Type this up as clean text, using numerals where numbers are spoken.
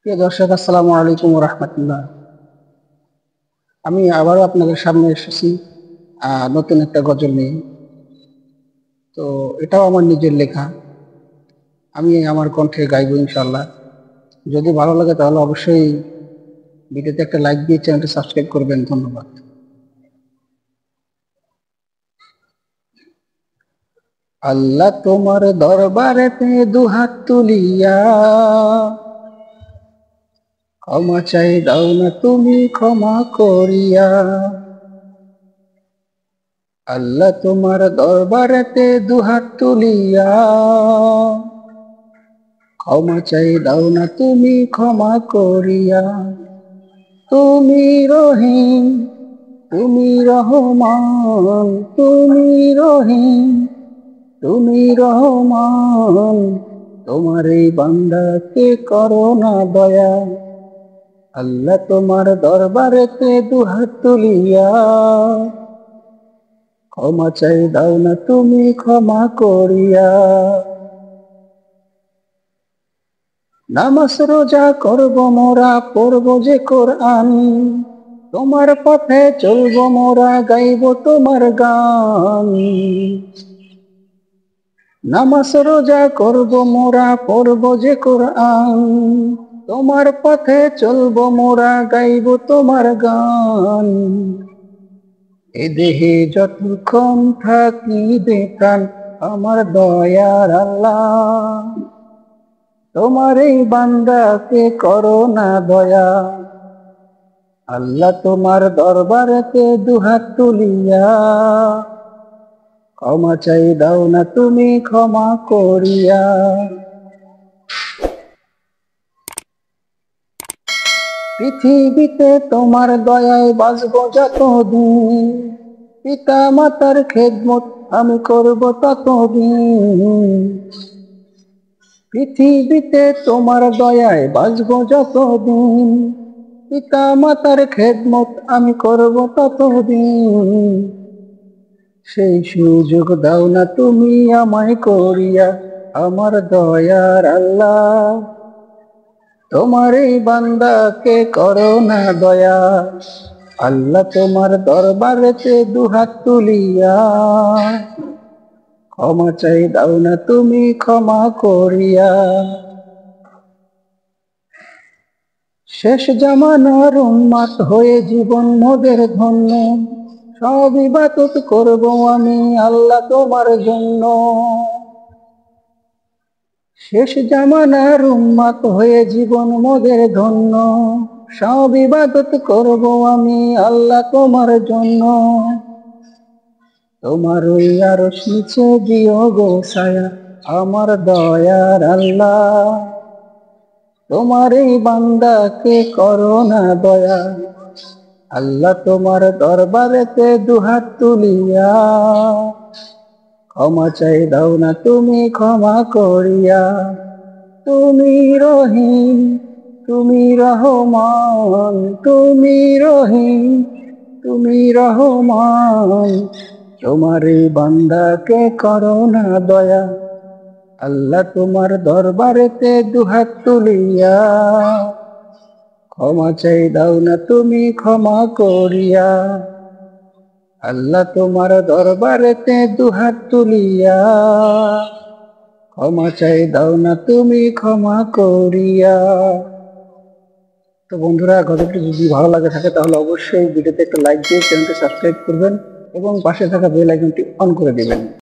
প্রিয় দর্শক, আসসালামু আলাইকুম রহমতুল্লাহ। আমি আবারও আপনাদের সামনে এসেছি নতুন একটা গজল নিয়ে। তো এটাও আমার নিজের লেখা, আমি আমার কণ্ঠে গাইবো ইনশাল্লাহ। যদি ভালো লাগে তাহলে অবশ্যই ভিডিওতে একটা লাইক দিয়ে চ্যানেলটি সাবস্ক্রাইব করবেন। ধন্যবাদ। আল্লাহ তোমার দরবারেতে দুহাত তুলিয়া ক্ষমা চাই, দাও না তুমি ক্ষমা করিয়া। আল্লাহ তোমার দরবারেতে দুহাত তুলিয়া ক্ষমা চাই, দাও না তুমি ক্ষমা করিয়া। তুমি রহিম, তুমি রহমান, তুমি রহিম, তুমি রহমান, তোমার এই বান্দাকে করো না দয়া। আল্লাহ তোমার দরবারেতে দুহাত তুলিয়া ক্ষমা চাই, দাও না তুমি ক্ষমা করিয়া। নামাজ রোজা করব মোরা, পড়ব যে কোরআন, তোমার পথে চলব মোরা, গাইব তোমার গান। নামাজ রোজা করব মোরা, পড়ব যে কোরআন, তোমার পথে চলব মোরা, গাইব তোমার গান। এ দেহে যতক্ষণ থাকিবে প্রাণ, আমার দয়ার আল্লাহ তোমার এই বান্দাকে করো না দয়া। আল্লাহ তোমার দরবারেতে দুহাত তুলিয়া ক্ষমা চাই, দাও না তুমি ক্ষমা করিয়া। পৃথিবীতে তোমার দয়ায় বাঁচবো যতদিন, পিতা মাতার খেদমত আমি করব ততদিন। পৃথিবীতে তোমার দয়ায় বাঁচবো যতদিন, পিতা মাতার খেদমত আমি করব ততদিন। সেই সুযোগ দাও না তুমি আমায় করিয়া, আমার দয়ার আল্লাহ তোমার এই বান্দাকে করো না দয়া। আল্লাহ তোমার দরবারেতে দুহাত তুলিয়া ক্ষমা চাই, দাও না তুমি ক্ষমা করিয়া। শেষ জামানার উম্মত হয়ে জীবন মোদের ধন্য, সব ইবাদত করব আমি আল্লাহ তোমার জন্য। শেষ জামানার উম্মত হয়ে জীবন মোদের ধন্য, সব ইবাদত করব আমি আল্লাহ তোমার জন্য। তোমার ওই আরশ নিচে দিও গো ছায়া, আমার দয়ার আল্লাহ তোমার এই বান্দাকে করো না দয়া। আল্লাহ তোমার দরবারেতে দুহাত তুলিয়া ক্ষমা চাই, দাও না তুমি ক্ষমা করিয়া। তুমি রহিম, তুমি রহমান, তুমি রহিম, তুমি রহমান, তোমার এই বান্দাকে করো না দয়া। আল্লাহ তোমার দরবারেতে দুহাত তুলিয়া ক্ষমা চাই, দাও না তুমি ক্ষমা করিয়া। আল্লাহ তোমার দরবারেতে দুহাত তুলিয়া ক্ষমা চাই, দাও না তুমি ক্ষমা করিয়া। তো বন্ধুরা, গল্পটি যদি ভালো লাগে থাকে তাহলে অবশ্যই ভিডিওতে একটা লাইক দিয়ে চ্যানেলটি সাবস্ক্রাইব করবেন এবং পাশে থাকা বেল আইকনটি অন করে দিবেন।